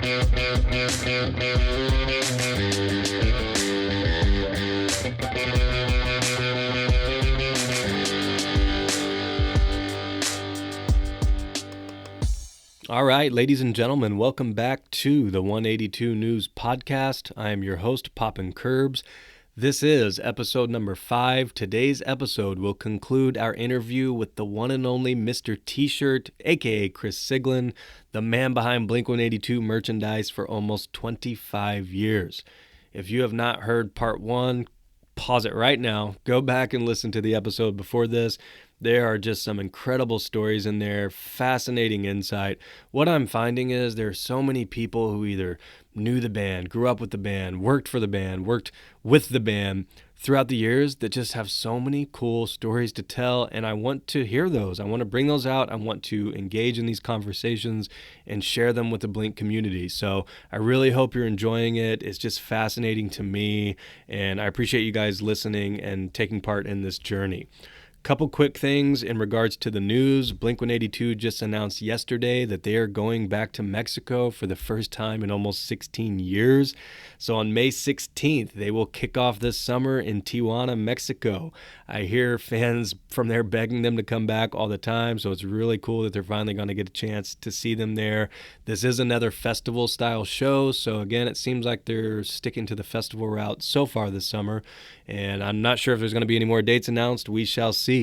All right, ladies and gentlemen, welcome back to the 182 News Podcast. I am your host, Poppin' Curbs. This is episode number 5. Today's episode will conclude our interview with the one and only MrTsurt, aka Chris Siglin, the man behind Blink-182 merchandise for almost 25 years. If you have not heard part 1, pause it right now. Go back and listen to the episode before this. There are just some incredible stories in there, fascinating insight. What I'm finding is there are so many people who either knew the band, grew up with the band, worked for the band, worked with the band throughout the years that just have so many cool stories to tell, and I want to hear those. I want to bring those out. I want to engage in these conversations and share them with the Blink community. So I really hope you're enjoying it. It's just fascinating to me, and I appreciate you guys listening and taking part in this journey. Couple quick things in regards to the news. Blink-182 just announced yesterday that they are going back to Mexico for the first time in almost 16 years. So on May 16th, they will kick off this summer in Tijuana, Mexico. I hear fans from there begging them to come back all the time, so it's really cool that they're finally going to get a chance to see them there. This is another festival-style show, so again, it seems like they're sticking to the festival route so far this summer, and I'm not sure if there's going to be any more dates announced. We shall see.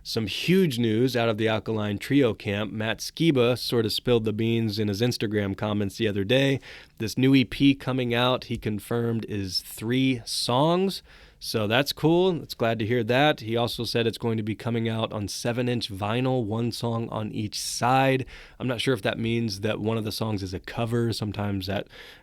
Some huge news out of the Alkaline Trio camp. Matt Skiba sort of spilled the beans in his Instagram comments the other day. This new EP coming out, he confirmed, is 3 songs. So that's cool. It's glad to hear that. He also said it's going to be coming out on 7-inch vinyl, 1 song on each side. I'm not sure if that means that one of the songs is a cover. Sometimes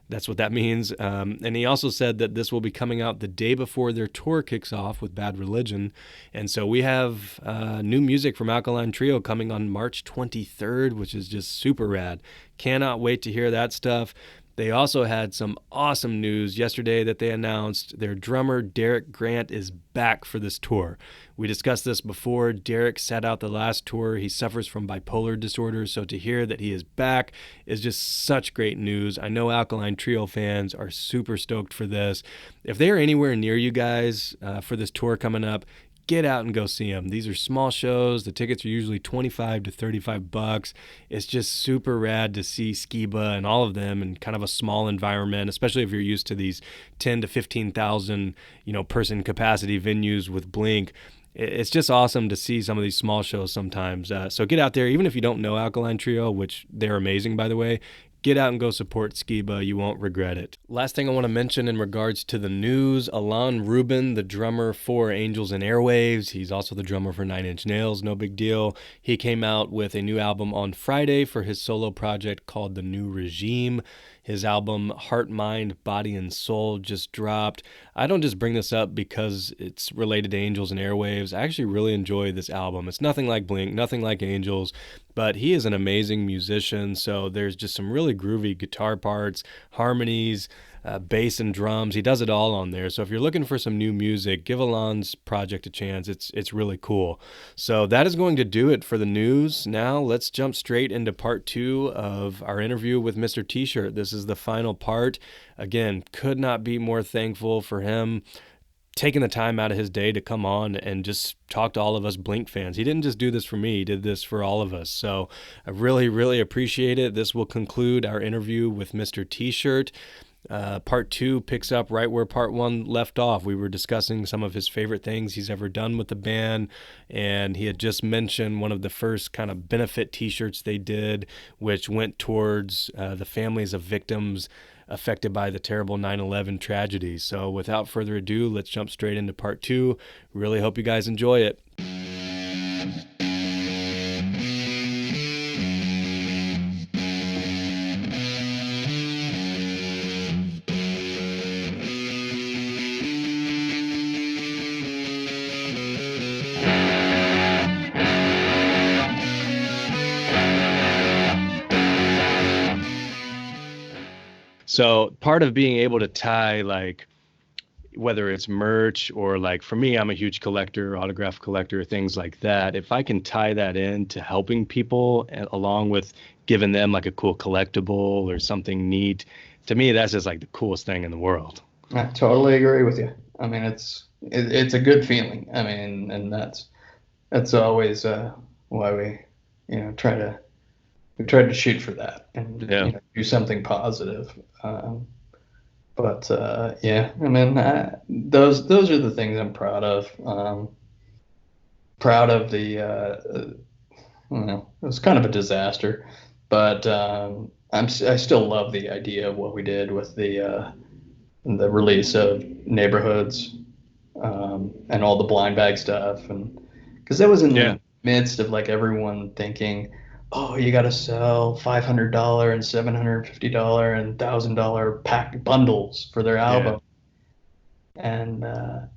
that's what that means. And he also said that this will be coming out the day before their tour kicks off with Bad Religion. And so we have new music from Alkaline Trio coming on March 23rd, which is just super rad. Cannot wait to hear that stuff. They also had some awesome news yesterday that they announced their drummer, Derek Grant, is back for this tour. We discussed this before. Derek sat out the last tour. He suffers from bipolar disorder, so to hear that he is back is just such great news. I know Alkaline Trio fans are super stoked for this. If they are anywhere near you guys for this tour coming up, get out and go see them. These are small shows. The tickets are usually $25 to $35. It's just super rad to see Skiba and all of them in kind of a small environment, especially if you're used to these 10 to 15,000, person capacity venues with Blink. It's just awesome to see some of these small shows sometimes. So get out there, even if you don't know Alkaline Trio, which they're amazing, by the way. Get out and go support Skiba. You won't regret it. Last thing I want to mention in regards to the news, Alon Rubin, the drummer for Angels and Airwaves, he's also the drummer for 9 Inch Nails, no big deal. He came out with a new album on Friday for his solo project called The New Regime. His album Heart, Mind, Body, and Soul just dropped. I don't just bring this up because it's related to Angels and Airwaves. I actually really enjoy this album. It's nothing like Blink, nothing like Angels, but he is an amazing musician, so there's just some really groovy guitar parts, harmonies, bass and drums. He does it all on there. So if you're looking for some new music, give Alon's project a chance. It's really cool. So that is going to do it for the news. Now let's jump straight into part 2 of our interview with MrTsurt. This is the final part. Again, could not be more thankful for him taking the time out of his day to come on and just talk to all of us Blink fans. He didn't just do this for me, he did this for all of us. So I really, really appreciate it. This will conclude our interview with MrTsurt. Part 2 picks up right where part 1 left off. We were discussing some of his favorite things he's ever done with the band, and he had just mentioned one of the first kind of benefit t-shirts they did, which went towards the families of victims affected by the terrible 9/11 tragedy. So without further ado, let's jump straight into part 2. Really hope you guys enjoy it. So part of being able to tie like whether it's merch or like for me, I'm a huge collector, autograph collector, things like that. If I can tie that in to helping people along with giving them like a cool collectible or something neat, to me, that's just like the coolest thing in the world. I totally agree with you. I mean, it's a good feeling. I mean, and that's always why we try to shoot for that and Yeah. do something positive. But yeah, I mean, those are the things I'm proud of. Proud of it was kind of a disaster, but I still love the idea of what we did with the release of Neighborhoods, and all the blind bag stuff, and because that was in Yeah. the midst of like everyone thinking, oh, you got to sell $500 and $750 and $1,000 pack bundles for their Yeah. album, and I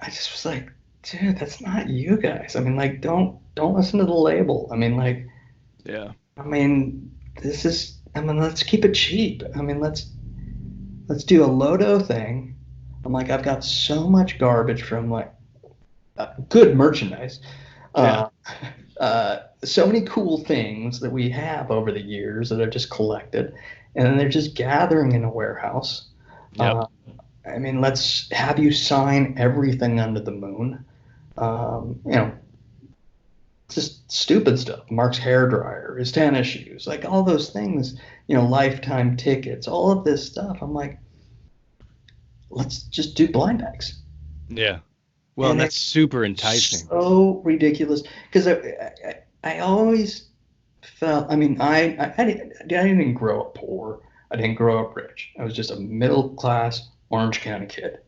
just was like, dude, that's not you guys. I mean, like, don't listen to the label. I mean, like, Yeah. I mean, this is. I mean, let's keep it cheap. I mean, let's do a Lodo thing. I'm like, I've got so much garbage from like good merchandise. Yeah. Uh, so many cool things that we have over the years that I've just collected, and then they're just gathering in a warehouse. Yep. Uh, I mean, let's have you sign everything under the moon. You know, just stupid stuff. Mark's hair dryer, his tennis shoes, like all those things. Lifetime tickets, all of this stuff. I'm like, let's just do blind bags. Yeah. Well, and And that's it's super enticing. so ridiculous because I always felt, I mean, I didn't grow up poor. I didn't grow up rich. I was just a middle class Orange County kid.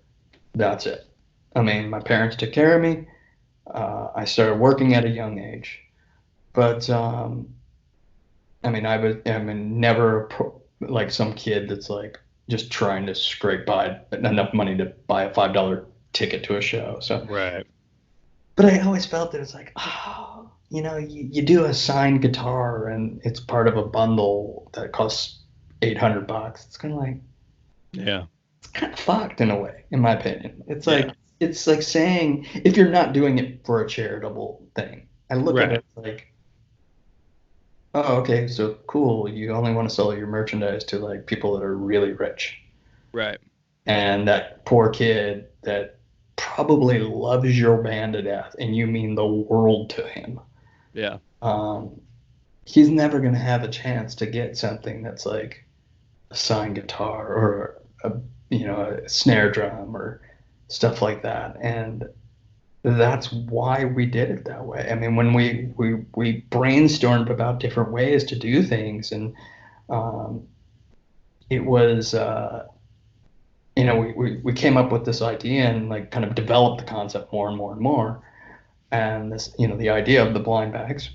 That's it. I mean, my parents took care of me. I started working at a young age, but I mean, never like some kid that's like just trying to scrape by enough money to buy a $5 ticket to a show. So, Right. but I always felt that it's like, oh, you do a signed guitar and it's part of a bundle that costs $800. It's kind of like, Yeah. it's kind of fucked in a way, in my opinion. Yeah. It's like saying if you're not doing it for a charitable thing, I look at Right. it like, oh, okay, so cool. You only want to sell your merchandise to like people that are really rich. Right. And that poor kid that probably loves your band to death and you mean the world to him. Yeah. Um, he's never going to have a chance to get something that's like a signed guitar or a snare drum or stuff like that. And that's why we did it that way. I mean, when we brainstormed about different ways to do things, and um, it was we came up with this idea and like kind of developed the concept more and more and more, and this the idea of the blind bags,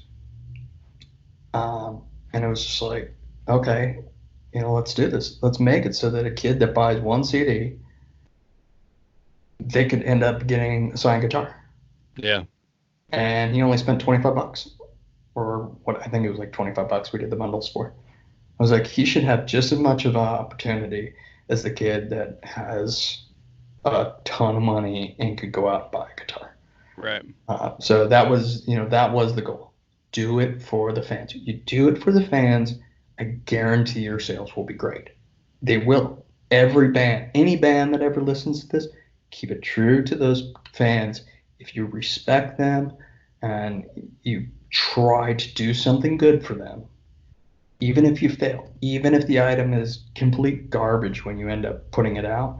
and it was just like, okay, let's do this. Let's make it so that a kid that buys one CD, they could end up getting a signed guitar, Yeah. and he only spent $25, or what I think it was like $25 we did the bundles for. I was like, he should have just as much of an opportunity as the kid that has a ton of money and could go out and buy a guitar. Right. So that was the goal. Do it for the fans. You do it for the fans, I guarantee your sales will be great. They will. Every band, any band that ever listens to this, keep it true to those fans. If you respect them and you try to do something good for them, even if you fail, even if the item is complete garbage when you end up putting it out,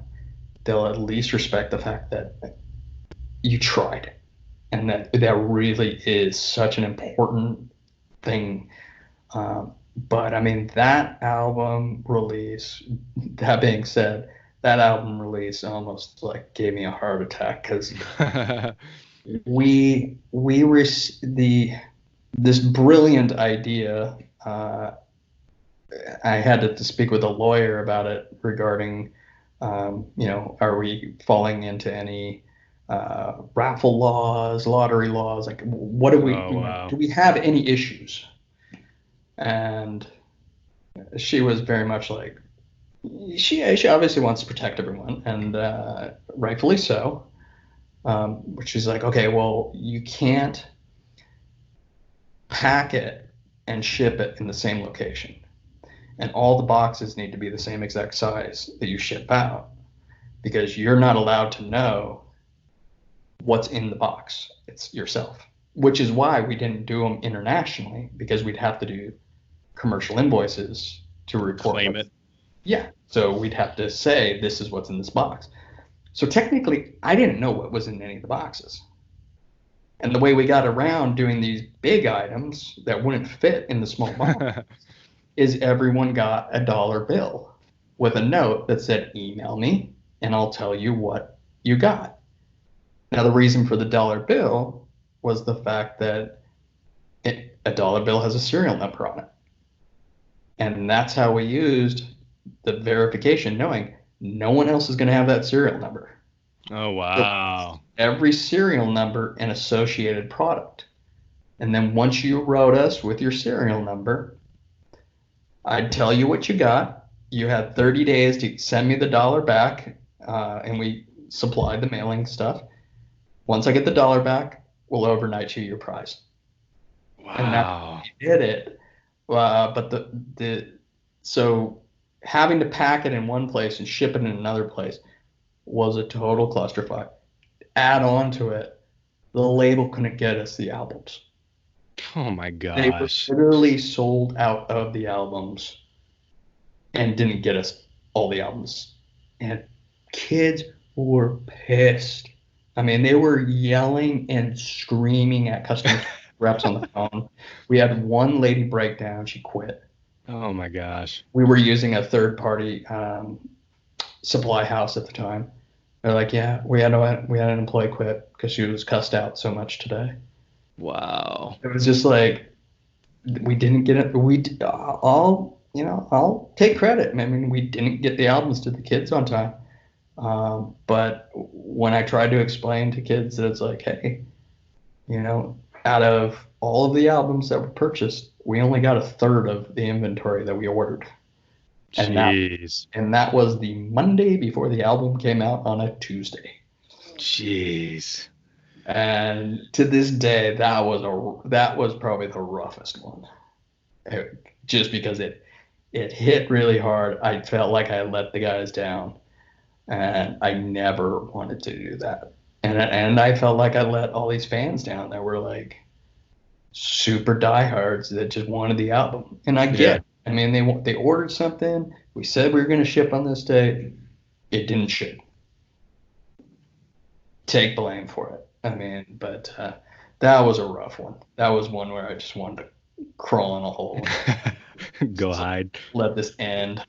they'll at least respect the fact that you tried, and that really is such an important thing. But I mean, that album release. That being said, that album release almost like gave me a heart attack because we the this brilliant idea. I had to speak with a lawyer about it regarding, are we falling into any raffle laws, lottery laws? Like, what do we, Oh, wow. do we have any issues? And she was very much like, She obviously wants to protect everyone, and rightfully so. Which is like, okay, well, you can't pack it and ship it in the same location, and all the boxes need to be the same exact size that you ship out because you're not allowed to know what's in the box. It's yourself, which is why we didn't do them internationally because we'd have to do commercial invoices to report Claim what. it. Yeah, so we'd have to say this is what's in this box. So technically, I didn't know what was in any of the boxes. And the way we got around doing these big items that wouldn't fit in the small box is everyone got a dollar bill with a note that said, email me and I'll tell you what you got. Now, the reason for the dollar bill was the fact that a dollar bill has a serial number on it. And that's how we used the verification, knowing no one else is going to have that serial number. Oh, So wow. every serial number and associated product. And then once you wrote us with your serial number, I'd tell you what you got. You had 30 days to send me the dollar back, and we supplied the mailing stuff. Once I get the dollar back, we'll overnight you your prize. And that's how Wow. we did it. But so having to pack it in one place and ship it in another place was a total clusterfuck. Add on to it, the label couldn't get us the albums. Oh my They were gosh. literally sold out of the albums and didn't get us all the albums. And kids were pissed. I mean, they were yelling and screaming at customer reps on the phone. We had one lady break down. She quit. Oh my gosh. We were using a third party supply house at the time. They're like, yeah, we had an employee quit because she was cussed out so much today. Wow. It was just like we didn't get it. I'll take credit. I mean, we didn't get the albums to the kids on time. But when I tried to explain to kids that it's like, hey, out of all of the albums that were purchased, we only got a third of the inventory that we ordered. And that Jeez. and that was the Monday before the album came out on a Tuesday. Jeez. And to this day, that was probably the roughest one. Just because it hit really hard. I felt like I let the guys down, and I never wanted to do that. And I felt like I let all these fans down that were like super diehards that just wanted the album. And I get Yeah. it. I mean, they ordered something. We said we were going to ship on this day. It didn't ship. Take blame for it. I mean, but that was a rough one. That was one where I just wanted to crawl in a hole and Go just hide. let this end.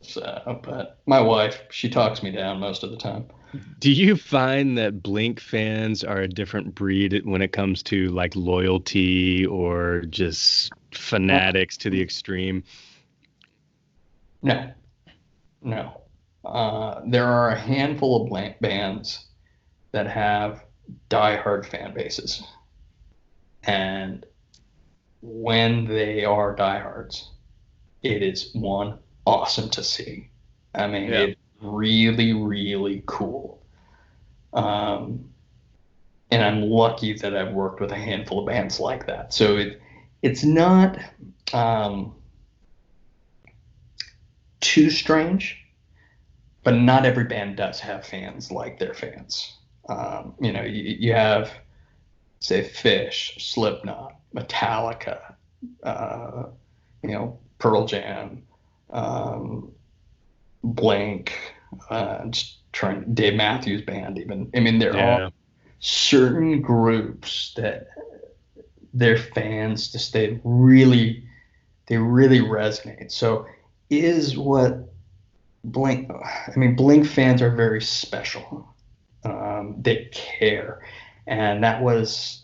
So, but my wife, she talks me down most of the time. Do you find that Blink fans are a different breed when it comes to like loyalty or just fanatics to the extreme? No, no. There are a handful of bands that have diehard fan bases, and when they are diehards, it is one awesome to see. I mean, Yeah. it's really, really cool. Um, and I'm lucky that I've worked with a handful of bands like that. So it's not um, too strange, but not every band does have fans like their fans. You have, say, Fish, Slipknot, Metallica, uh, Pearl Jam, um, Blink, Dave Matthews Band, even. I mean, they're all Yeah. certain groups that their fans just they really resonate. So is what Blink. I mean, Blink fans are very special. They care. And that was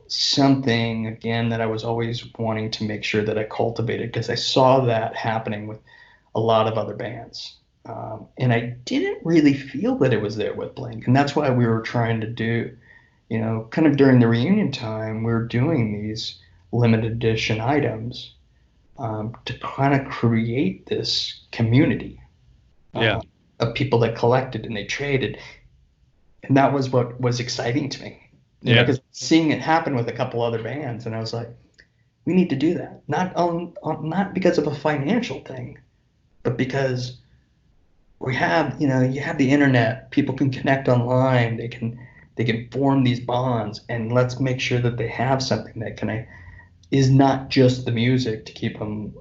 something, again, that I was always wanting to make sure that I cultivated because I saw that happening with a lot of other bands. And I didn't really feel that it was there with Blink. And that's why we were trying to do, kind of during the reunion time, we were doing these limited edition items to kind of create this community. Yeah. of people that collected and they traded. And that was what was exciting to me, Yeah. because seeing it happen with a couple other bands, and I was like, we need to do that. Not because of a financial thing, but because we have, you have the internet. People can connect online. They can form these bonds, and let's make sure that they have something that is not just the music to keep them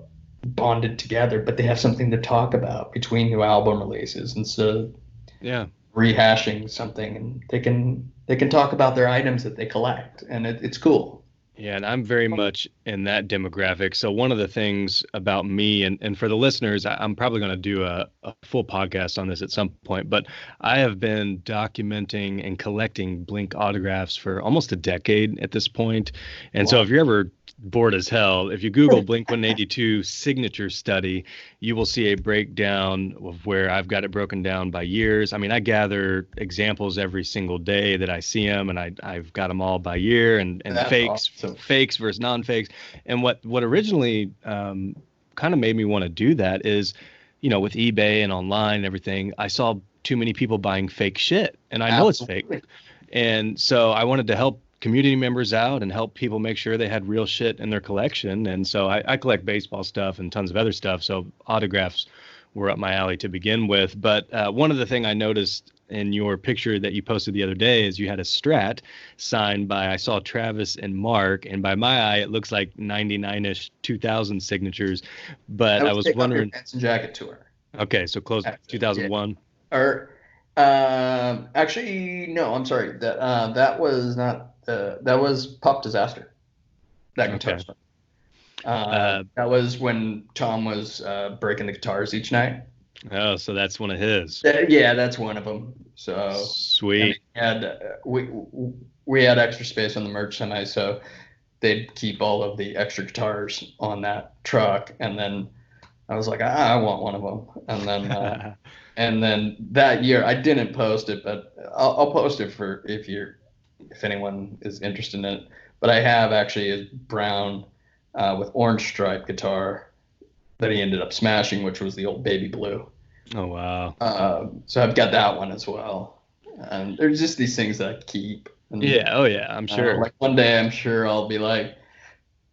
bonded together, but they have something to talk about between new album releases instead of Yeah. rehashing something, and they can talk about their items that they collect, and it's cool. Yeah, and I'm very much in that demographic. So one of the things about me, and for the listeners, I'm probably going to do a full podcast on this at some point, but I have been documenting and collecting Blink autographs for almost a decade at this point. And so Wow. if you're ever bored as hell, if you Google Blink 182 signature study, you will see a breakdown of where I've got it broken down by years. I mean, I gather examples every single day that I see them, and I've got them all by year, and That's fakes awesome. fakes versus non-fakes. And what originally kind of made me want to do that is, with eBay and online and everything, I saw too many people buying fake shit, and I know it's fake. Absolutely. And so I wanted to help community members out and help people make sure they had real shit in their collection. And so I collect baseball stuff and tons of other stuff. So autographs were up my alley to begin with. But one of the thing I noticed in your picture that you posted the other day is you had a Strat signed by, I saw Travis and Mark, and by my eye, it looks like 99-ish 2000 signatures. But That I was was Take Off Your wondering, Pants and Jacket tour. okay, so close Yeah. 2001. Or actually, no, I'm sorry. That was not that was Pop Disaster. That guitar Okay. stuff. Uh, That was when Tom was breaking the guitars each night. oh, so that's one of his. Yeah, that's one of them. So, and Sweet. we had extra space on the merch semi, so they'd keep all of the extra guitars on that truck, and then I was like, I want one of them, and then that year I didn't post it, but I'll post it for if anyone is interested in it. But I have actually a brown with orange stripe guitar that he ended up smashing, which was the old baby blue. Oh, wow. So I've got that one as well. And there's just these things that I keep. And, Yeah. Oh, yeah. I'm sure. like one day I'm sure I'll be like,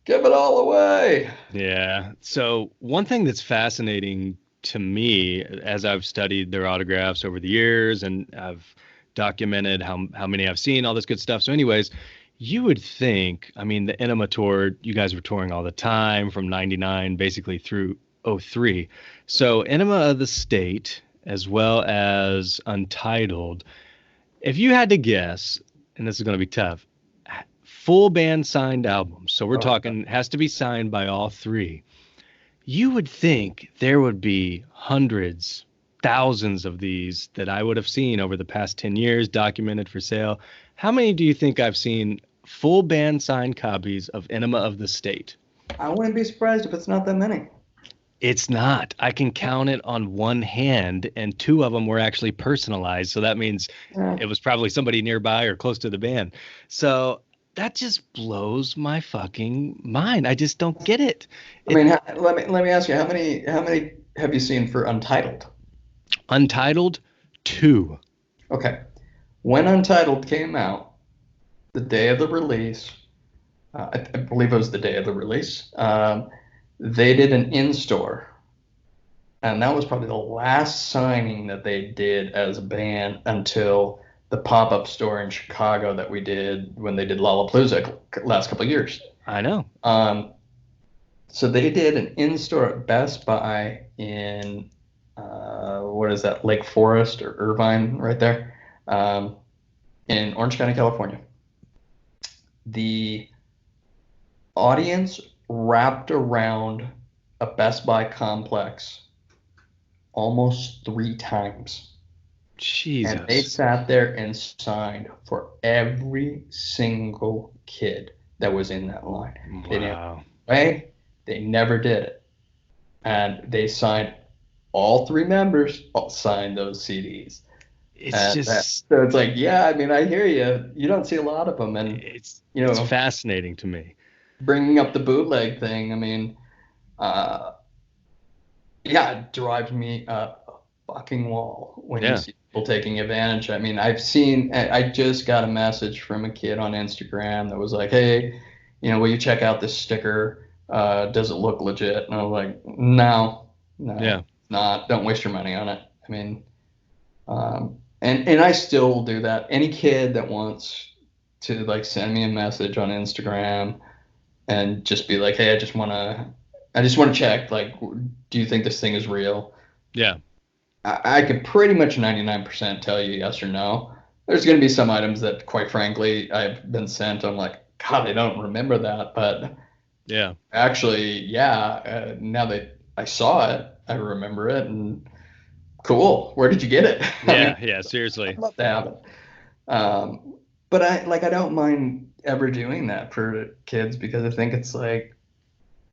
give it all away. Yeah. So one thing that's fascinating to me as I've studied their autographs over the years and I've documented how many I've seen, all this good stuff. So anyways, you would think, I mean, the Enema tour, you guys were touring all the time from 99 basically through '03. So Enema of the State as well as Untitled, if you had to guess, and this is going to be tough, full band signed albums. So we're Oh, talking has to be signed by all three. You would think there would be hundreds, thousands of these that I would have seen over the past 10 years documented for sale. How many do you think I've seen full band signed copies of Enema of the State? I wouldn't be surprised if it's not that many. It's not. I can count it on one hand, and two of them were actually personalized. So that means Yeah. it was probably somebody nearby or close to the band. So that just blows my fucking mind. I just don't get it. I mean, let me ask you, how many have you seen for Untitled? Untitled, two. Okay. When Untitled came out, the day of the release, I believe it was the day of the release, they did an in-store, and that was probably the last signing that they did as a band until the pop-up store in Chicago that we did when they did Lollapalooza last couple of years. I know. So they did an in-store at Best Buy in what is that, Lake Forest or Irvine, right there, in Orange County, California. The audience wrapped around a Best Buy complex almost 3 times. And they Jesus. sat there and signed for every single kid that was in that line. They didn't Wow. play, they never did it. And they signed, all three members all signed those CDs. It's just So it's like, yeah, I mean, I hear you. You don't see a lot of them. And, it's fascinating to me. bringing up the bootleg thing, I mean, yeah, it drives me up fucking wall when you Yeah. see people taking advantage. I mean, I just got a message from a kid on Instagram that was like, hey, will you check out this sticker? Does it look legit? And I was like, no, Yeah. not. Don't waste your money on it. I mean, and I still will do that. Any kid that wants to like send me a message on Instagram and just be like, hey, I just want to check, like, do you think this thing is real? Yeah. I could pretty much 99% tell you yes or no. There's going to be some items that, quite frankly, I've been sent. I'm like, God, I don't remember that. But Yeah. actually, yeah, now that I saw it, I remember it. And cool. Where did you get it? I mean, Yeah. Yeah. Seriously. I'd love to have it. But I don't mind ever doing that for kids because I think it's like,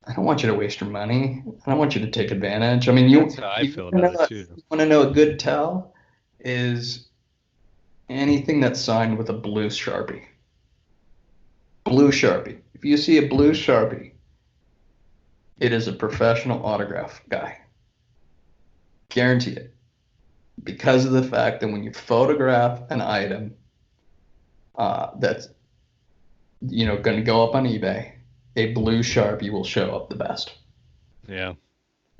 I don't want you to waste your money. I don't want you to take advantage. I mean, That's how I feel about it too. you want to know a good tell is anything that's signed with a blue Sharpie. Blue Sharpie. If you see a blue Sharpie, it is a professional autograph guy. Guarantee it. Because of the fact that when you photograph an item that's going to go up on eBay, a blue Sharpie will show up the best. Yeah.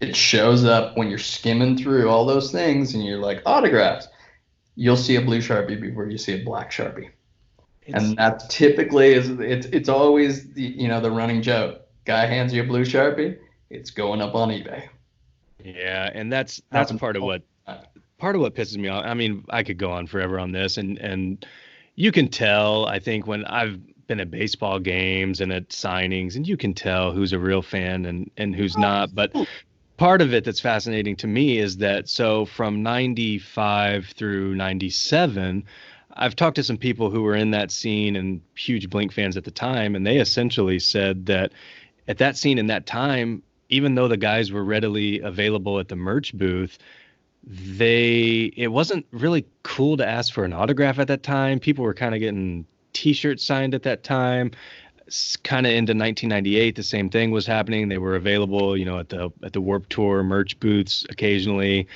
It shows up when you're skimming through all those things and you're like, autographs. You'll see a blue Sharpie before you see a black Sharpie. And that typically it's always the running joke. Guy hands you a blue Sharpie, it's going up on eBay. Yeah, and that's part of what pisses me off. I mean, I could go on forever on this, and you can tell, I think, when I've been at baseball games and at signings, and you can tell who's a real fan and who's not. But part of it that's fascinating to me is that, so from 95 through 97, I've talked to some people who were in that scene and huge Blink fans at the time, and they essentially said that at that scene in that time, even though the guys were readily available at the merch booth, it wasn't really cool to ask for an autograph at that time. People were kind of getting T-shirts signed at that time. Kind of into 1998, the same thing was happening. They were available, at the Warped Tour merch booths occasionally,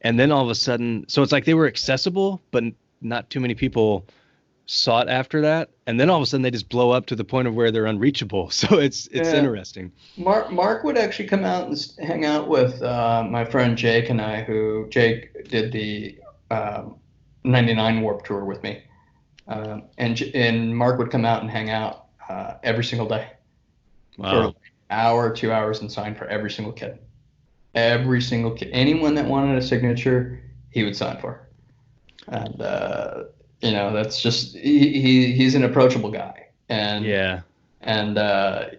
and then all of a sudden, so it's like they were accessible, but not too many people sought after that, and then all of a sudden they just blow up to the point of where they're unreachable. So it's interesting. Mark would actually come out and hang out with my friend Jake and I, who Jake did the 99 Warped Tour with me, and Mark would come out and hang out every single day for an hour, 2 hours, and sign for every single kid. Every single kid, anyone that wanted a signature, he would sign for. And that's just he's an approachable guy, and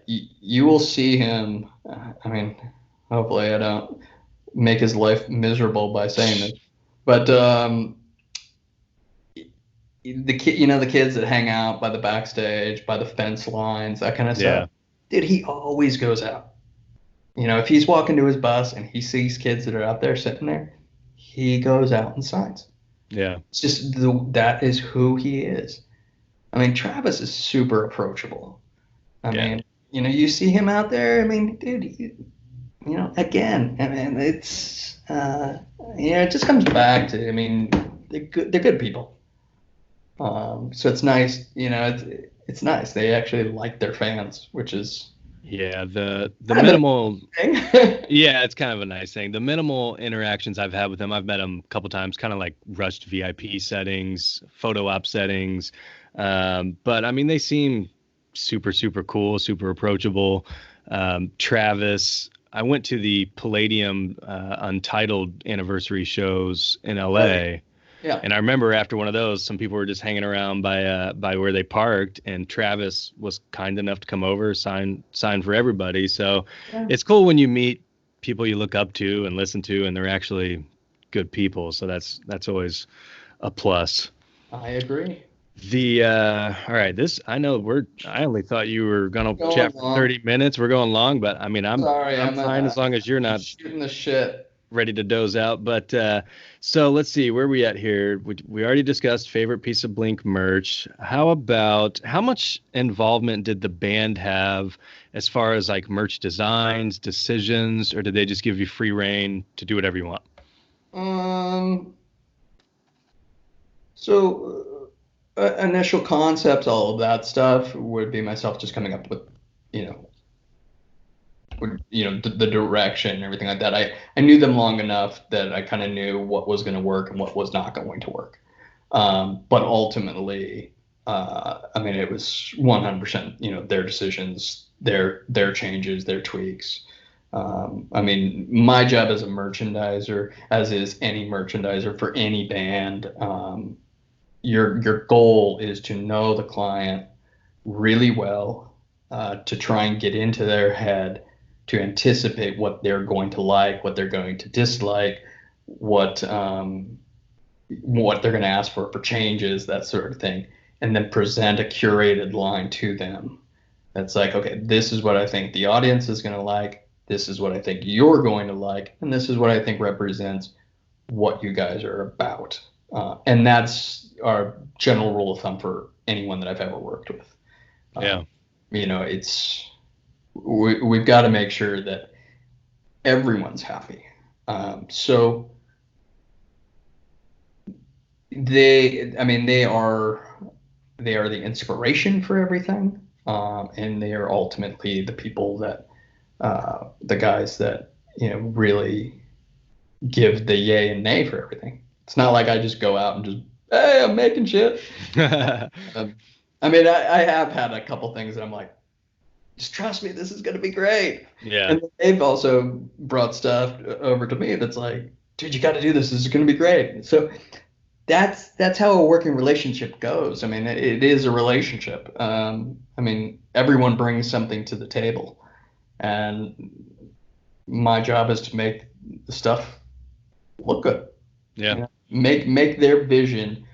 you will see him. I mean, hopefully I don't make his life miserable by saying this, but the kids that hang out by the backstage, by the fence lines, that kind of stuff. Dude, he always goes out. If he's walking to his bus and he sees kids that are out there sitting there, he goes out and signs. Yeah. It's just that is who he is. I mean, Travis is super approachable. I mean, you see him out there. I mean, dude, again, I mean, it's, it just comes back to, I mean, they're good people. So it's nice, it's nice. They actually like their fans, which is. Yeah, the minimal. Yeah, it's kind of a nice thing. The minimal interactions I've had with them, I've met them a couple times, kind of like rushed VIP settings, photo op settings. But I mean, they seem super, super cool, super approachable. Travis, I went to the Palladium Untitled anniversary shows in LA. Right. Yeah. And I remember after one of those, some people were just hanging around by where they parked, and Travis was kind enough to come over, sign for everybody. So It's cool when you meet people you look up to and listen to, and they're actually good people. So that's always a plus. I agree. All right, I only thought you were gonna chat for 30 minutes. We're going long, but I mean, I'm fine as long as you're not shooting the shit. Ready to doze out. But so let's see, where are we at here? We already discussed favorite piece of Blink merch. How about how much involvement did the band have as far as like merch designs, decisions, or did they just give you free reign to do whatever you want? Um, so initial concepts, all of that stuff would be myself just coming up with, you know, the direction and everything like that. I knew them long enough that I kind of knew what was going to work and what was not going to work. But ultimately, I mean, it was 100%, their decisions, their changes, their tweaks. I mean, my job as a merchandiser, as is any merchandiser for any band, your goal is to know the client really well, to try and get into their head, to anticipate what they're going to like, what they're going to dislike, what they're going to ask for changes, that sort of thing, and then present a curated line to them. That's like, okay, this is what I think the audience is going to like. This is what I think you're going to like, and this is what I think represents what you guys are about. And that's our general rule of thumb for anyone that I've ever worked with. Yeah. It's we've got to make sure that everyone's happy. So I mean, they are the inspiration for everything, and they are ultimately the people that the guys that really give the yay and nay for everything. It's not like I just go out and just, hey, I'm making shit. um, I mean, I have had a couple things that I'm like, just trust me, this is going to be great. Yeah. And they've also brought stuff over to me that's like, dude, you got to do this. This is going to be great. So that's how a working relationship goes. I mean, it is a relationship. I mean, everyone brings something to the table, and my job is to make the stuff look good. Yeah. Make their vision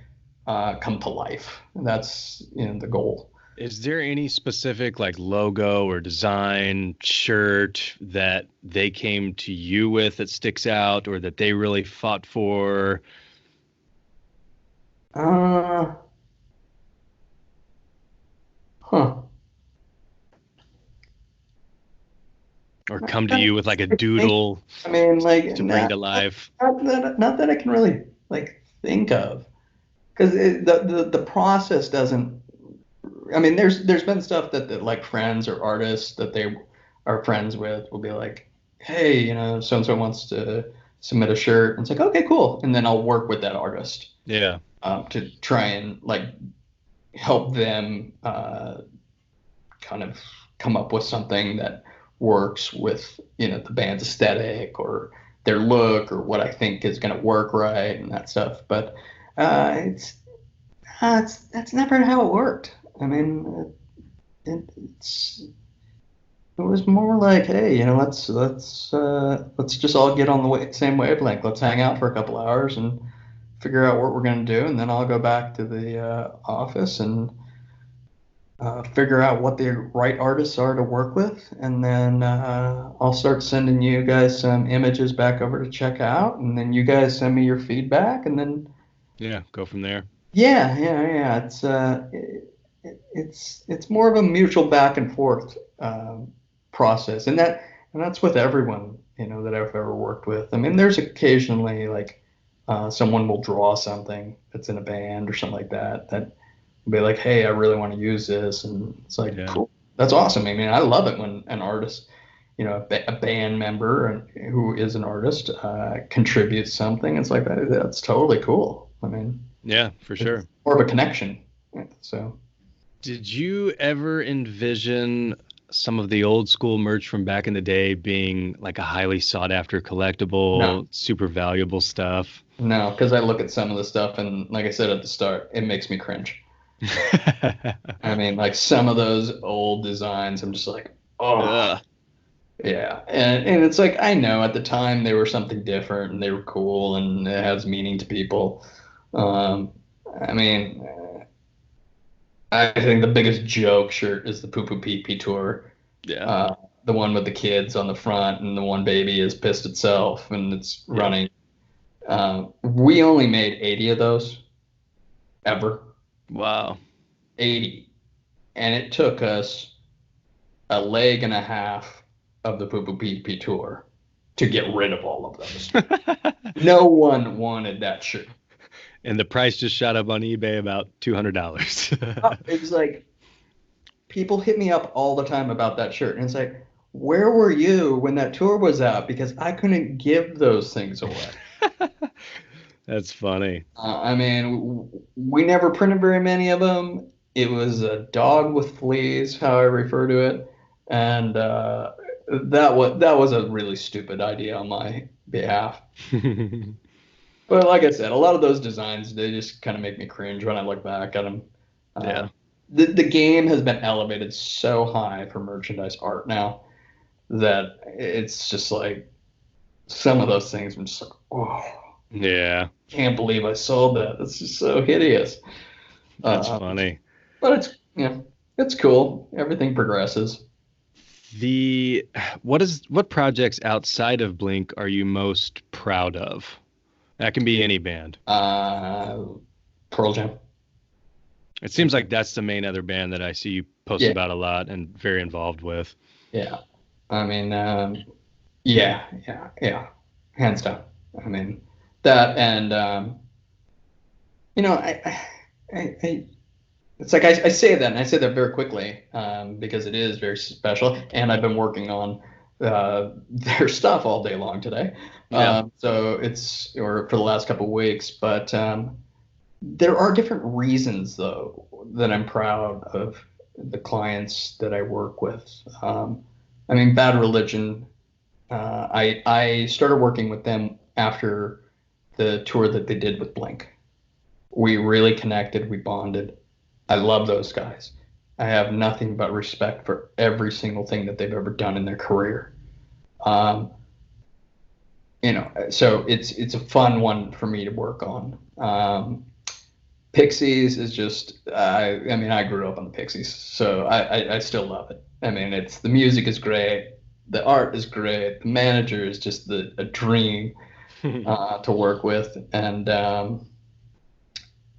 come to life. And that's the goal. Is there any specific like logo or design shirt that they came to you with that sticks out or that they really fought for? Uh, huh. Or come to you with like a doodle I mean, like, to bring to life? not that I can really like think of, because the process doesn't. I mean, there's been stuff that like friends or artists that they are friends with will be like, hey, so and so wants to submit a shirt, and it's like, okay, cool, and then I'll work with that artist, Yeah. to try and like help them kind of come up with something that works with the band's aesthetic or their look or what I think is going to work right and that stuff. But it's that's never how it worked. I mean, it's it was more like, hey, let's just all get on the same wavelength. Let's hang out for a couple hours and figure out what we're going to do, and then I'll go back to the office and figure out what the right artists are to work with, and then I'll start sending you guys some images back over to check out, and then you guys send me your feedback, and then Yeah. Go from there. yeah. It's more of a mutual back and forth process, and that's with everyone that I've ever worked with. I mean, there's occasionally like someone will draw something that's in a band or something like that be like, hey, I really want to use this. And it's like, Yeah. cool. That's awesome. I mean, I love it when an artist, a band member who is an artist contributes something. It's like, that's totally cool. I mean, Yeah, for sure. it's more of a connection. So, Did you ever envision some of the old school merch from back in the day being like a highly sought after no, collectible, super valuable stuff? no, because I look at some of the stuff and, like I said at the start, it makes me cringe. I mean, like some of those old designs, I'm just like, oh, Ugh. yeah, and it's like I know at the time they were something different and they were cool and it has meaning to people. Um, I mean, I think the biggest joke shirt is the Poo Poo Pee Pee tour, Yeah. uh, the one with the kids on the front and the one baby is pissed itself and it's Yeah. running. We only made 80 of those ever, Wow. 80, and it took us a leg and a half of the Poo Poo Pee Pee tour to get rid of all of those. No one wanted that shirt. And the price just shot up on eBay about $200. It was like people hit me up all the time about that shirt, and it's like, where were you when that tour was out? Because I couldn't give those things away. That's funny. I mean, we never printed very many of them. It was a dog with fleas, how I refer to it, and that was a really stupid idea on my behalf. But like I said, a lot of those designs, they just kind of make me cringe when I look back at them. Yeah. The game has been elevated so high for merchandise art now that it's just like some of those things I'm just like, oh, Yeah. can't believe I sold that. That's just so hideous. That's funny. But it's cool. Everything progresses. What projects outside of Blink are you most proud of? That can be any band. Pearl Jam. It seems like that's the main other band that I see you post about a lot and very involved with. Yeah. I mean, yeah, hands down. I mean, that and it's like I say that, and I say that very quickly because it is very special, and I've been working on their stuff all day long today. Yeah. So or for the last couple of weeks, but there are different reasons though that I'm proud of the clients that I work with. I mean, Bad Religion. I started working with them after the tour that they did with Blink. We really connected. We bonded. I love those guys. I have nothing but respect for every single thing that they've ever done in their career. So it's a fun one for me to work on. Pixies is just, I mean, I grew up on the Pixies, so I still love it. I mean, the music is great, the art is great, the manager is just a dream to work with, and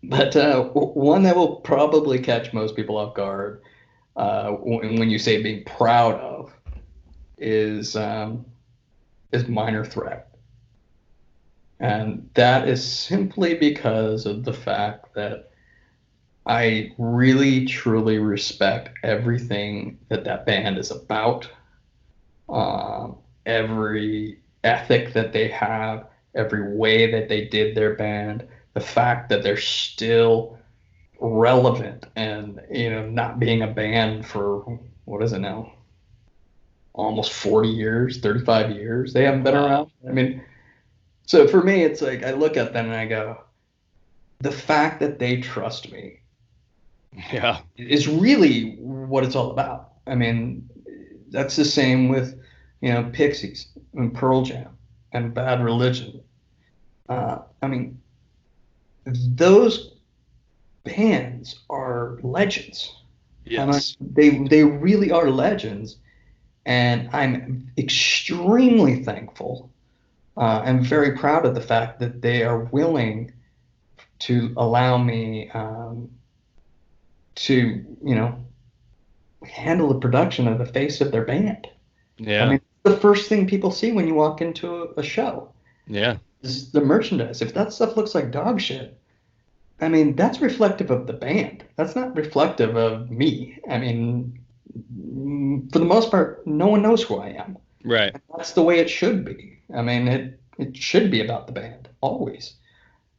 but one that will probably catch most people off guard when you say being proud of is Minor Threat. And that is simply because of the fact that I really, truly respect everything that band is about, every ethic that they have, every way that they did their band, the fact that they're still relevant and, not being a band for, what is it now? Almost 40 years, 35 years. They haven't been around. I mean, so for me, it's like I look at them and I go, the fact that they trust me is really what it's all about. I mean, that's the same with, Pixies and Pearl Jam and Bad Religion. I mean, those bands are legends. Yes. They really are legends. And I'm extremely thankful and very proud of the fact that they are willing to allow me to, handle the production of the face of their band. Yeah. I mean, the first thing people see when you walk into a show is the merchandise. If that stuff looks like dog shit, I mean, that's reflective of the band. That's not reflective of me. I mean, for the most part, no one knows who I am. Right. And that's the way it should be. I mean, it should be about the band, always.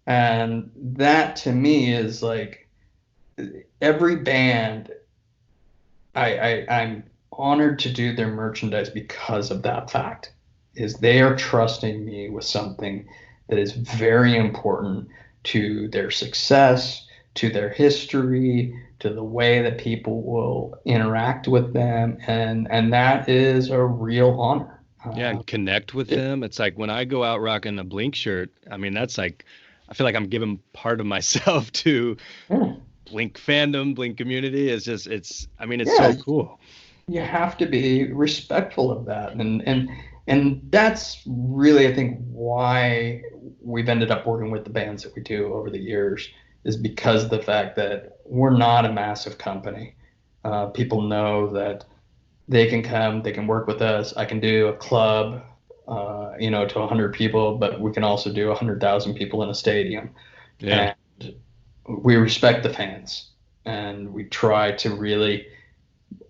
And that, to me, is like every band, I'm honored to do their merchandise because of that fact, is they are trusting me with something that is very important to their success, to their history, to the way that people will interact with them, and that is a real honor. Yeah, and connect with them. It's like when I go out rocking a Blink shirt, I mean, that's like, I feel like I'm giving part of myself to Blink fandom, Blink community. It's just, it's so cool. You have to be respectful of that. And that's really, I think, why we've ended up working with the bands that we do over the years, is because of the fact that we're not a massive company. People know that they can come, they can work with us. I can do a club to 100 people, but we can also do 100,000 people in a stadium. Yeah. And we respect the fans, and we try to really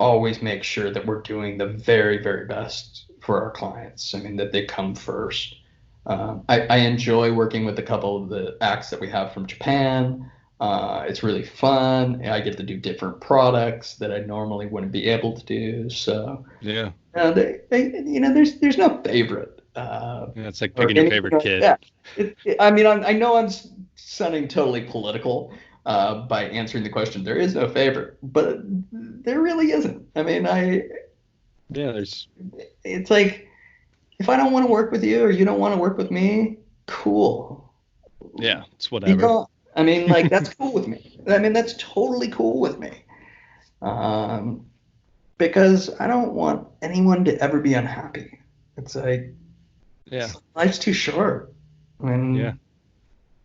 always make sure that we're doing the very, very best for our clients. I mean, that they come first. I enjoy working with a couple of the acts that we have from Japan. It's really fun. I get to do different products that I normally wouldn't be able to do. So, Yeah. there's no favorite Yeah, it's like or picking your anything favorite like kid. that. I mean, I know I'm sounding totally political by answering the question. There is no favorite, but there really isn't. I mean, Yeah, there's it's like if I don't want to work with you or you don't want to work with me, cool. yeah, it's Be whatever. gone. I mean, like that's cool with me. I mean, that's totally cool with me. Um, because I don't want anyone to ever be unhappy. It's like Yeah. life's too short. I Yeah. mean,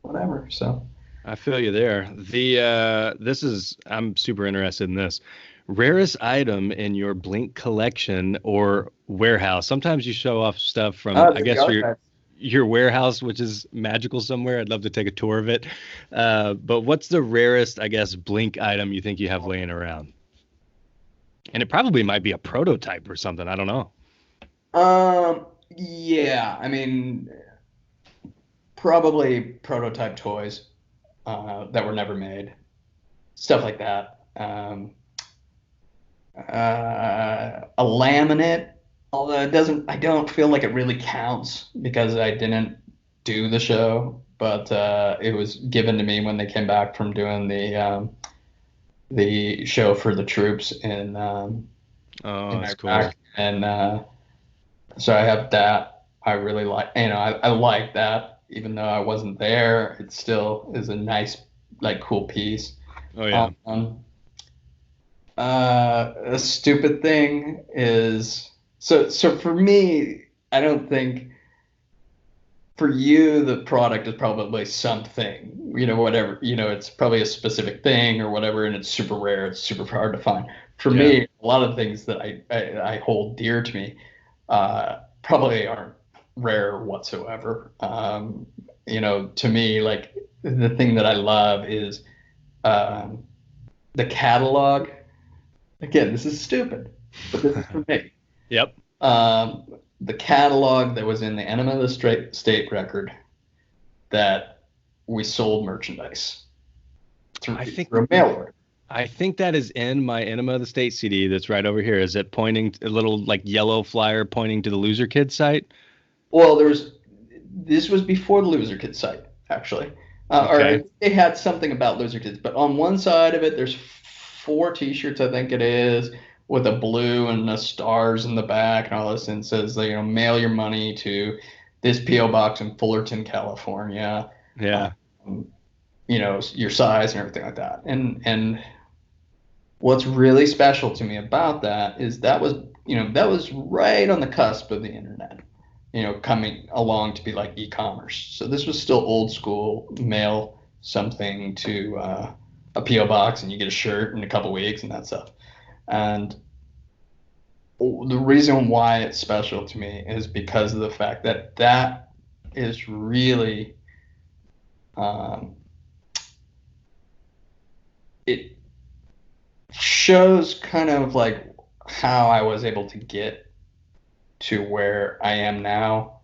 whatever. So. I feel you there. I'm super interested in this. Rarest item in your Blink collection or warehouse. Sometimes you show off stuff from, Oh, I the guess, archives. your warehouse, which is magical somewhere. I'd love to take a tour of it. But what's the rarest, I guess, Blink item you think you have laying around? And it probably might be a prototype or something. I don't know. Yeah, I mean, probably prototype toys that were never made, stuff like that. A laminate, although I don't feel like it really counts because I didn't do the show, but it was given to me when they came back from doing the show for the troops Oh, in that's cool. Iraq, and so I have that. I really like, I like that, even though I wasn't there. It still is a nice, like, cool piece. Oh yeah. Um, a stupid thing is so for me, I don't think for you the product is probably something, whatever, it's probably a specific thing or whatever, and it's super rare, it's super hard to find. For Yeah. me, a lot of things that I hold dear to me probably aren't rare whatsoever. To me, like the thing that I love is um, the catalog. Again, this is stupid, but this is for me. Yep. Um, the catalog that was in the Enema of the State record that we sold merchandise I think through a mail order. I think that is in my Enema of the State CD that's right over here. Is it pointing a little like yellow flyer pointing to the Loser Kid site? Well, this was before the Loser Kids site, actually. Or Okay. they had something about Loser Kids, but on one side of it, there's four T-shirts, I think it is, with a blue and the stars in the back and all this, and it says, mail your money to this PO box in Fullerton, California. Yeah. Um, your size and everything like that. And what's really special to me about that is that was right on the cusp of the internet, coming along to be like e-commerce. So this was still old school, mail something to a PO box and you get a shirt in a couple weeks and that stuff. And the reason why it's special to me is because of the fact that that is really um, it shows kind of like how I was able to get to where I am now,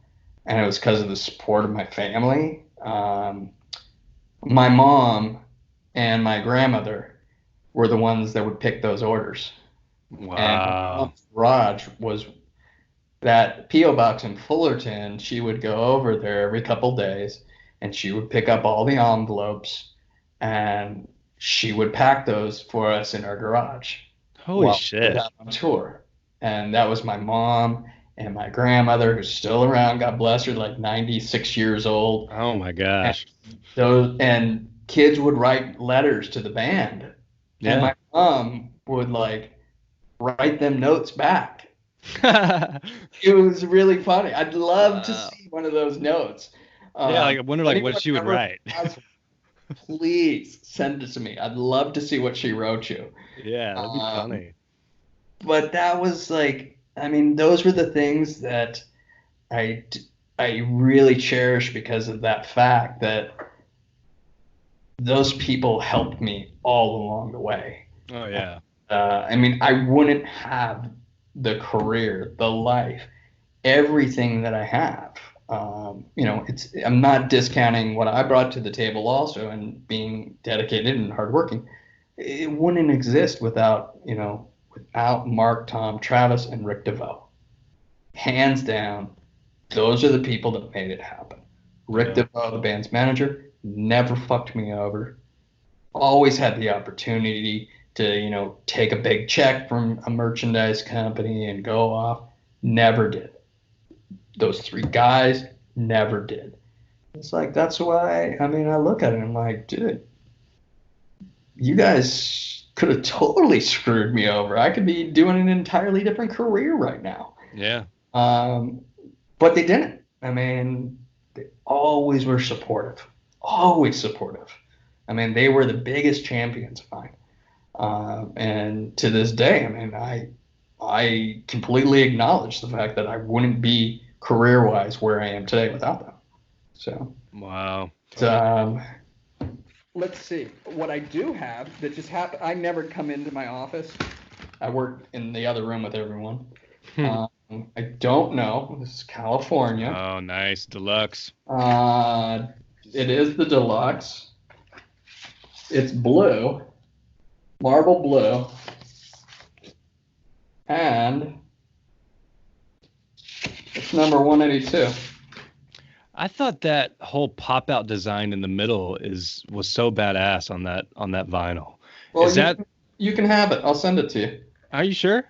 and it was because of the support of my family. My mom and my grandmother were the ones that would pick those orders, and my Wow. mom's garage was that PO box in Fullerton. She would go over there every couple days, and she would pick up all the envelopes, and she would pack those for us in our garage Holy while we were shit. out on tour. And that was my mom and my grandmother, who's still around. God bless her, like 96 years old. Oh my And gosh. and kids would write letters to the band, and Yeah. my mom would like write them notes back. It was really funny. I'd love to Wow. see one of those notes. Yeah, like I wonder If like what anyone she would ever write. has, please send it to me. I'd love to see what she wrote you. Yeah, that'd be Um, funny. but that was like, I mean, those were the things that, I, I really cherish because of that fact that those people helped me all along the way. Oh yeah. I mean, I wouldn't have the career, the life, everything that I have. I'm not discounting what I brought to the table also and being dedicated and hardworking. It wouldn't exist without Mark, Tom, Travis, and Rick DeVoe. Hands down, those are the people that made it happen. Rick Yeah. DeVoe, the band's manager, never fucked me over. Always had the opportunity to, take a big check from a merchandise company and go off. Never did. Those three guys never did. It's like, that's why, I mean, I look at it and I'm like, dude, you guys could have totally screwed me over. I could be doing an entirely different career right now. Yeah. Um, but they didn't. I mean, they always were supportive, always supportive. I mean, they were the biggest champions of mine. And to this day, I mean, I completely acknowledge the fact that I wouldn't be career-wise where I am today without them. So, Wow. um, let's see. What I do have that just happened, I never come into my office. I work in the other room with everyone. I don't know. This is California. Oh, nice. Deluxe. It is the deluxe. It's blue, marble blue, and it's number 182. I thought that whole pop out design in the middle was so badass on that vinyl. Well, Is that you can have it. I'll send it to you. Are you sure?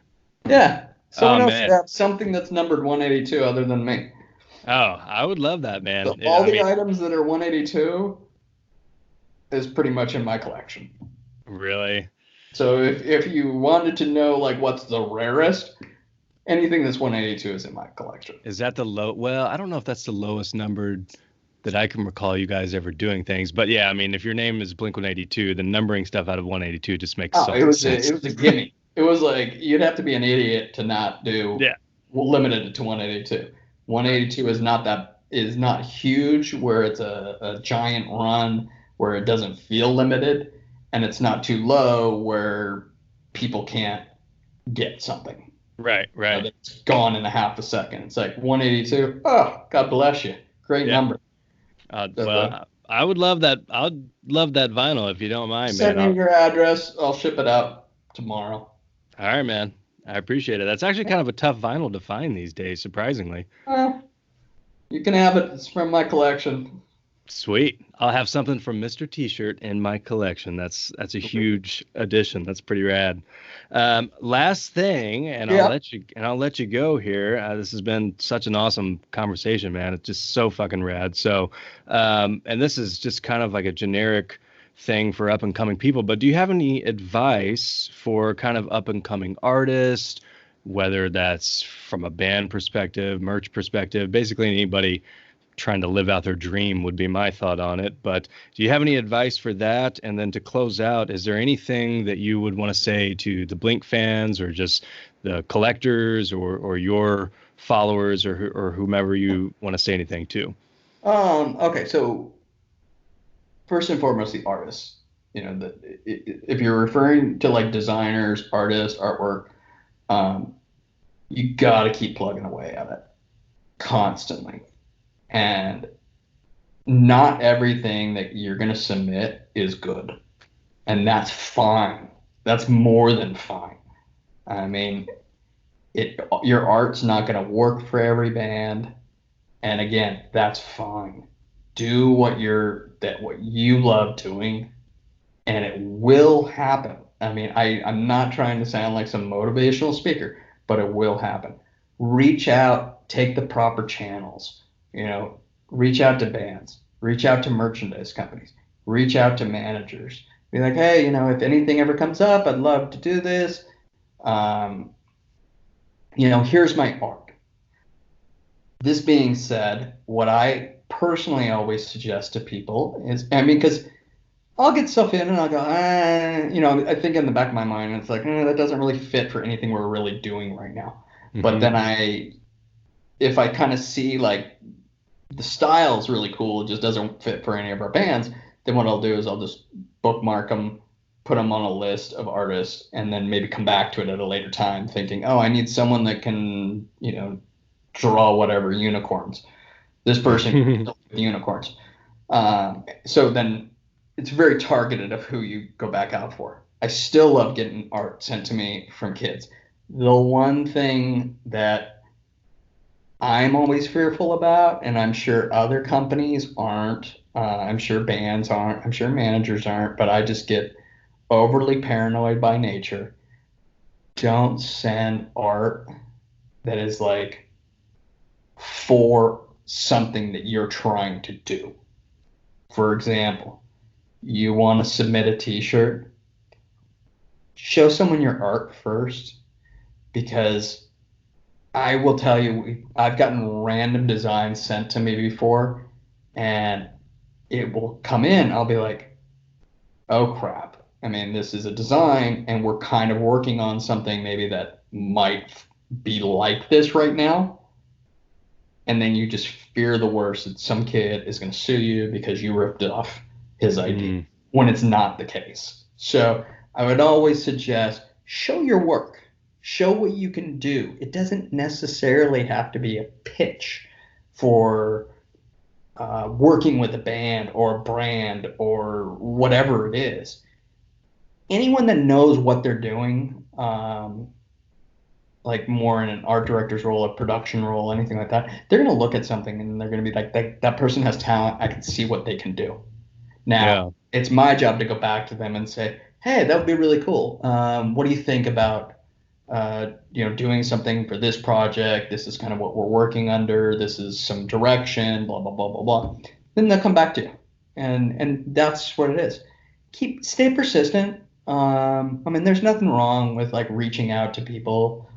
Yeah. Someone else man. should have something that's numbered 182 other than me. Oh, I would love that, man. So all the items that are 182 is pretty much in my collection. Really? So if you wanted to know like what's the rarest, anything that's 182 is in my collection. Is that the low? Well, I don't know if that's the lowest numbered that I can recall you guys ever doing things. But yeah, I mean, if your name is Blink-182, then numbering stuff out of 182 just makes it was sense. It was a gimme. It was like you'd have to be an idiot to not do limited it to 182. 182 is not huge where it's a giant run where it doesn't feel limited, and it's not too low where people can't get something. Right. It's gone in a half a second. It's like 182. Oh, God bless you. Great number. Well, I would love that. I'd love that vinyl if you don't mind, send man. Send me your address. I'll ship it out tomorrow. All right, man. I appreciate it. That's actually kind of a tough vinyl to find these days, surprisingly. You can have it. It's from my collection. Sweet. I'll have something from MrTsurt in my collection. That's a huge addition. That's pretty rad. Last thing, and I'll let you go here. This has been such an awesome conversation, man. It's just so fucking rad. So, and this is just kind of like a generic thing for up and coming people. But do you have any advice for kind of up and coming artists, whether that's from a band perspective, merch perspective, basically anybody trying to live out their dream would be my thought on it. But do you have any advice for that? And then to close out, is there anything that you would want to say to the Blink fans or just the collectors or your followers or whomever you want to say anything to? Okay, so first and foremost, the artists. If you're referring to like designers, artists, artwork, you got to keep plugging away at it constantly. And not everything that you're going to submit is good. And that's fine. That's more than fine. I mean, your art's not going to work for every band. And again, that's fine. Do what you love doing, and it will happen. I mean, I'm not trying to sound like some motivational speaker, but it will happen. Reach out, take the proper channels. Reach out to bands, reach out to merchandise companies, reach out to managers. Be like, hey, if anything ever comes up, I'd love to do this. Here's my art. This being said, what I personally always suggest to people is, because I'll get stuff in and I'll go, I think in the back of my mind, it's like, that doesn't really fit for anything we're really doing right now. Mm-hmm. But then if I kind of see like the style's really cool, it just doesn't fit for any of our bands, then what I'll do is I'll just bookmark them, put them on a list of artists, and then maybe come back to it at a later time thinking, oh, I need someone that can, draw whatever unicorns. This person can deal with unicorns. So then it's very targeted of who you go back out for. I still love getting art sent to me from kids. The one thing that I'm always fearful about, and I'm sure other companies aren't, I'm sure bands aren't, I'm sure managers aren't, but I just get overly paranoid by nature. Don't send art that is like for something that you're trying to do. For example, you want to submit a t-shirt, show someone your art first, because I will tell you, I've gotten random designs sent to me before, and it will come in. I'll be like, oh crap. I mean, this is a design, and we're kind of working on something maybe that might be like this right now. And then you just fear the worst that some kid is going to sue you because you ripped off his idea when it's not the case. So I would always suggest show your work, show what you can do. It doesn't necessarily have to be a pitch for working with a band or a brand or whatever it is. Anyone that knows what they're doing, like more in an art director's role, a production role, anything like that, they're going to look at something and they're going to be like, that person has talent. I can see what they can do. Now, it's my job to go back to them and say, hey, that would be really cool. What do you think about, doing something for this project? This is kind of what we're working under. This is some direction, blah, blah, blah, blah, blah. Then they'll come back to you. And that's what it is. Stay persistent. I mean, there's nothing wrong with like reaching out to people,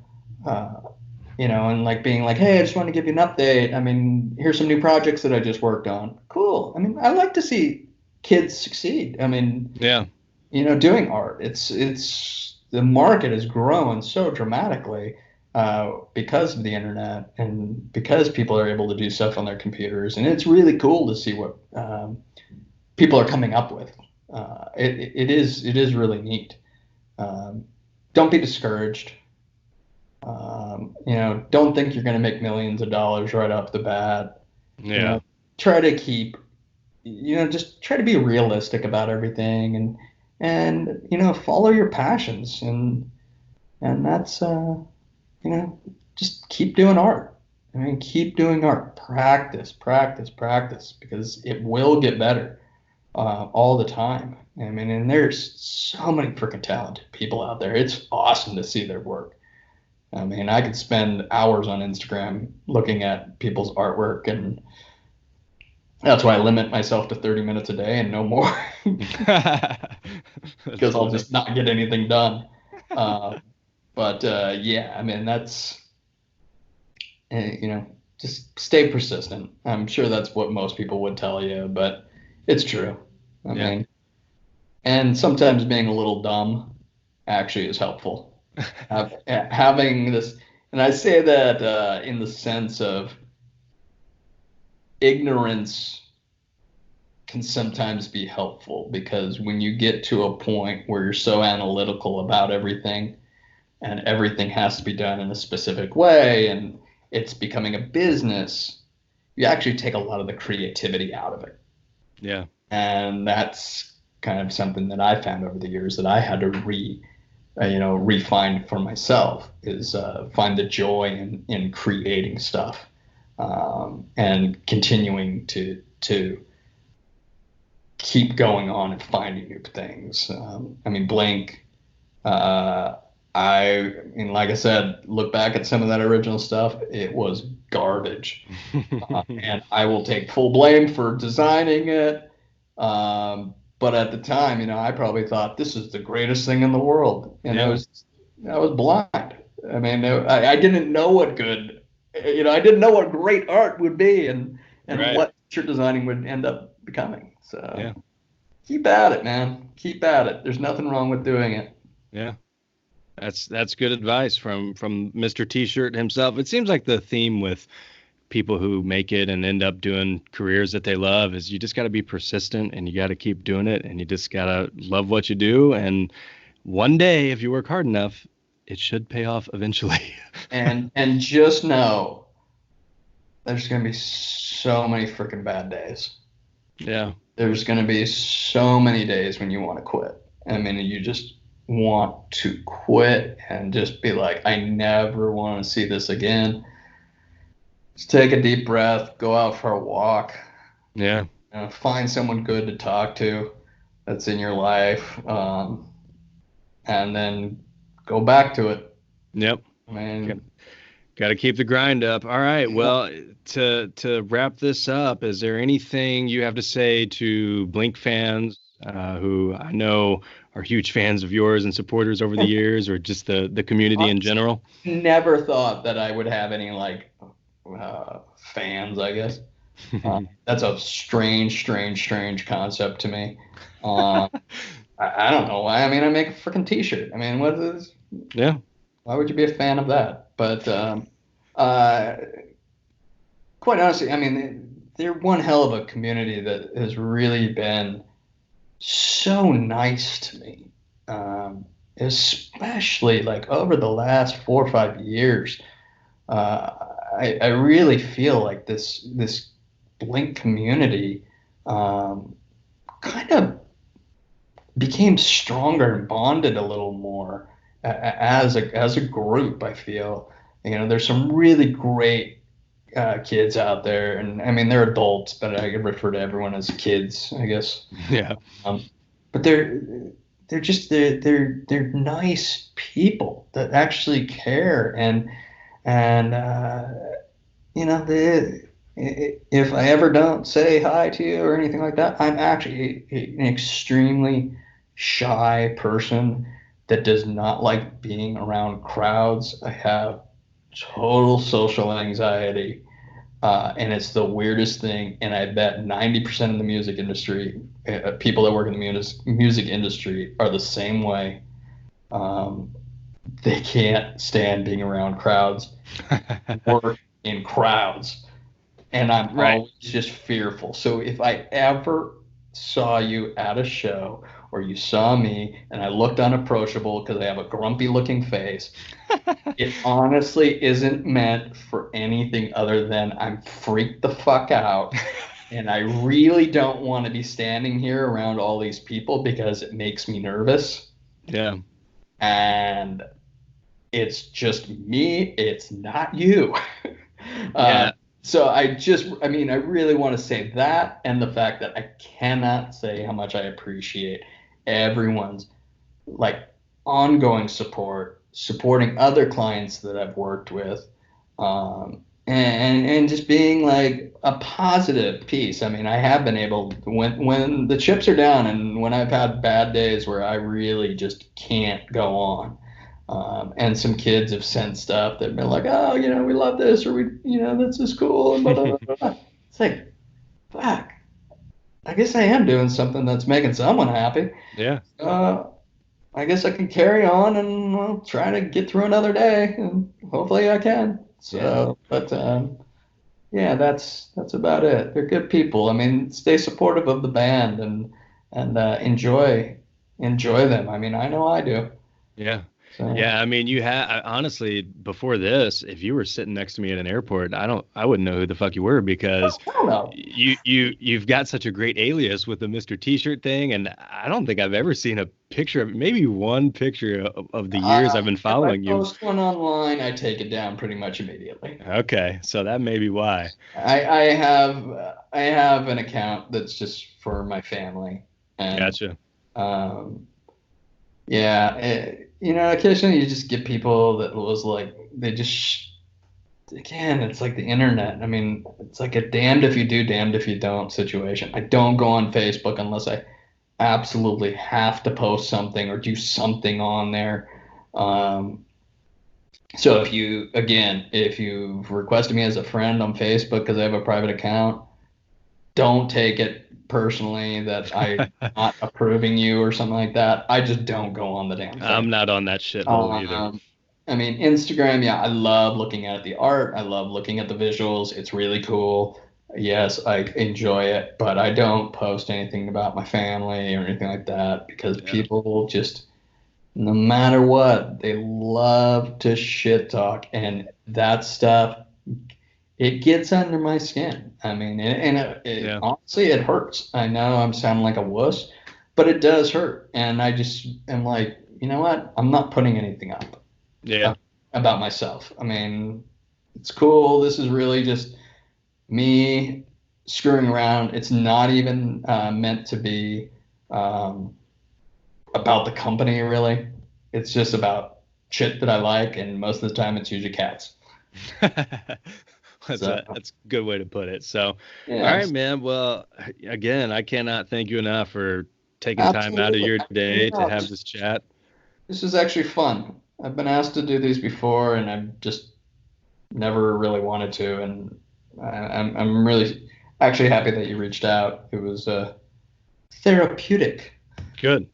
and like being like, hey, I just want to give you an update. I mean, here's some new projects that I just worked on. Cool. I mean, I like to see kids succeed. I mean, doing art. It's the market is growing so dramatically because of the internet and because people are able to do stuff on their computers, and it's really cool to see what people are coming up with. It is really neat. Don't be discouraged. Don't think you're going to make millions of dollars right off the bat. Try to keep, just try to be realistic about everything and follow your passions and that's, just keep doing art. I mean, keep doing art. Practice, practice, practice, because it will get better all the time. I mean, and there's so many freaking talented people out there. It's awesome to see their work. I mean, I could spend hours on Instagram looking at people's artwork, and that's why I limit myself to 30 minutes a day and no more, because I'll just not get anything done. Yeah, I mean, that's, just stay persistent. I'm sure that's what most people would tell you, but it's true. I mean, and sometimes being a little dumb actually is helpful. Having this, and I say that in the sense of ignorance can sometimes be helpful, because when you get to a point where you're so analytical about everything and everything has to be done in a specific way and it's becoming a business, you actually take a lot of the creativity out of it. Yeah. And that's kind of something that I found over the years that I had to refine for myself, is find the joy in creating stuff and continuing to keep going on and finding new things. I mean, Blink, like I said, look back at some of that original stuff, it was garbage. And I will take full blame for designing it. But at the time, I probably thought this is the greatest thing in the world. And I was blind. I mean, I didn't know what good, I didn't know what great art would be and what shirt designing would end up becoming. So keep at it, man. Keep at it. There's nothing wrong with doing it. Yeah. That's good advice from Mr. T-shirt himself. It seems like the theme with people who make it and end up doing careers that they love is you just got to be persistent and you got to keep doing it and you just got to love what you do. And one day, if you work hard enough, it should pay off eventually. And just know there's gonna be so many freaking bad days. Yeah. There's gonna be so many days when you want to quit. I mean, you just want to quit and just be like, I never want to see this again. Just take a deep breath, go out for a walk, Yeah. find someone good to talk to that's in your life, and then go back to it. Yep. I mean, Got to keep the grind up. All right. Well, to wrap this up, is there anything you have to say to Blink fans who I know are huge fans of yours and supporters over the years, or just the community in general? never thought that I would have any like fans, I guess. That's a strange concept to me. I don't know why. I mean, I make a freaking t-shirt. I mean, what is? Yeah. Why would you be a fan of that? But uh, quite honestly, I mean, they're one hell of a community that has really been so nice to me, especially like over the last 4 or 5 years. Uh, I really feel like this Blink community kind of became stronger and bonded a little more as a group. I feel there's some really great kids out there, and I mean they're adults, but I could refer to everyone as kids, I guess. Yeah. But they're nice people that actually care, and if I ever don't say hi to you or anything like that, I'm actually an extremely shy person that does not like being around crowds. I have total social anxiety, and it's the weirdest thing. And I bet 90% of the music industry, people that work in the music industry, are the same way. Um, they can't stand being around crowds, work in crowds, and I'm Right. always just fearful. So if I ever saw you at a show or you saw me and I looked unapproachable because I have a grumpy looking face, it honestly isn't meant for anything other than I'm freaked the fuck out. And I really don't want to be standing here around all these people because it makes me nervous. Yeah. And it's just me, it's not you. Yeah. So I mean, I really want to say that, and the fact that I cannot say how much I appreciate everyone's like ongoing support, supporting other clients that I've worked with, and just being like a positive piece. I mean, I have been able when the chips are down and when I've had bad days where I really just can't go on. And some kids have sent stuff that have been like, oh, we love this, or this is cool. And blah, blah, blah, blah. It's like, fuck, I guess I am doing something that's making someone happy. Yeah. I guess I can carry on and try to get through another day, and hopefully I can. So, but yeah, that's about it. They're good people. I mean, stay supportive of the band and enjoy them. I mean, I know I do. Yeah. So. Yeah, I mean, honestly, before this, if you were sitting next to me at an airport, I wouldn't know who the fuck you were because I don't know. you've got such a great alias with the Mr. T-shirt thing, and I don't think I've ever seen a picture of maybe one picture of the years I've been following you. If I post one online, I take it down pretty much immediately. Okay, so that may be why. I have an account that's just for my family. And, Gotcha. Yeah, occasionally you just get people that was like they just again, it's like the internet. I mean, it's like a damned if you do, damned if you don't situation. I don't go on Facebook unless I absolutely have to post something or do something on there. So if you've requested me as a friend on Facebook because I have a private account, don't take it personally that I'm not approving you or something like that. I just don't go on the damn thing. I'm not on that shithole either. Um, I mean, Instagram, yeah, I love looking at the art. I love looking at the visuals. It's really cool. Yes, I enjoy it, but I don't post anything about my family or anything like that because Yeah. people just, no matter what, they love to shit talk, and that stuff, it gets under my skin. I mean, Yeah. honestly, it hurts. I know I'm sounding like a wuss, but it does hurt. And I just am like, you know what? I'm not putting anything up Yeah. about myself. I mean, it's cool. This is really just me screwing around. It's not even meant to be um, about the company, really. It's just about shit that I like, and most of the time, it's usually cats. That's So, a good way to put it. So, all yeah, right, man. Well, again, I cannot thank you enough for taking time out of absolutely. your You day to know, have this chat. this is actually fun. I've been asked to do these before, and I've just never really wanted to. And I'm really actually happy that you reached out. It was therapeutic, Good.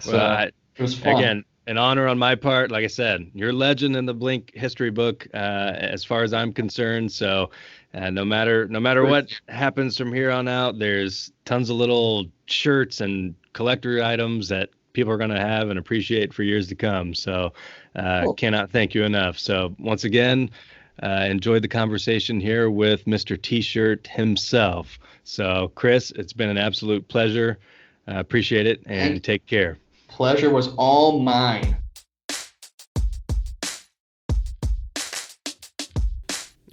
Well, so it was fun. again, an honor on my part. Like I said, you're a legend in the Blink history book, as far as I'm concerned. So, no matter what happens from here on out, there's tons of little shirts and collector items that people are going to have and appreciate for years to come. So, Cool. cannot thank you enough. So, once again, enjoyed the conversation here with Mr. T-shirt himself. So, Chris, it's been an absolute pleasure. Appreciate it Thank and take care. Pleasure was all mine.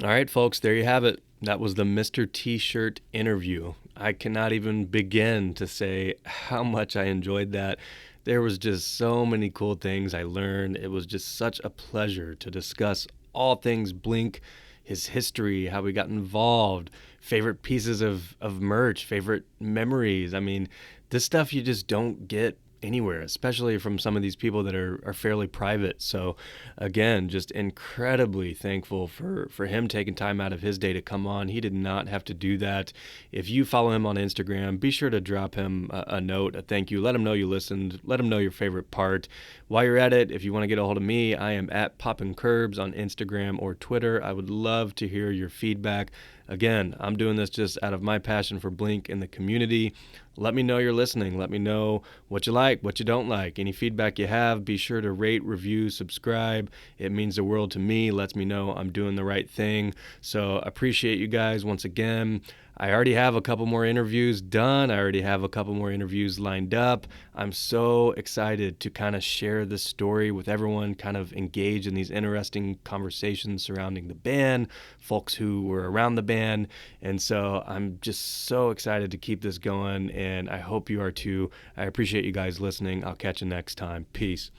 All right, folks, there you have it. That was the Mr. T-shirt interview. I cannot even begin to say how much I enjoyed that. There was just so many cool things I learned. It was just such a pleasure to discuss all things Blink, his history, how we got involved, favorite pieces of merch, favorite memories. I mean, this stuff you just don't get anywhere, especially from some of these people that are fairly private. So again, just incredibly thankful for him taking time out of his day to come on. He did not have to do that. If you follow him on Instagram, be sure to drop him a note, a thank you. Let him know you listened. Let him know your favorite part. While you're at it, if you want to get a hold of me, I am at Poppin' Curbs on Instagram or Twitter. I would love to hear your feedback. Again, I'm doing this just out of my passion for Blink in the community. Let me know you're listening. Let me know what you like, what you don't like. Any feedback you have, be sure to rate, review, subscribe. It means the world to me. Lets me know I'm doing the right thing. So appreciate you guys once again. I already have a couple more interviews done. I already have a couple more interviews lined up. I'm so excited to kind of share this story with everyone, kind of engage in these interesting conversations surrounding the band, folks who were around the band. And so I'm just so excited to keep this going, and I hope you are too. I appreciate you guys listening. I'll catch you next time. Peace.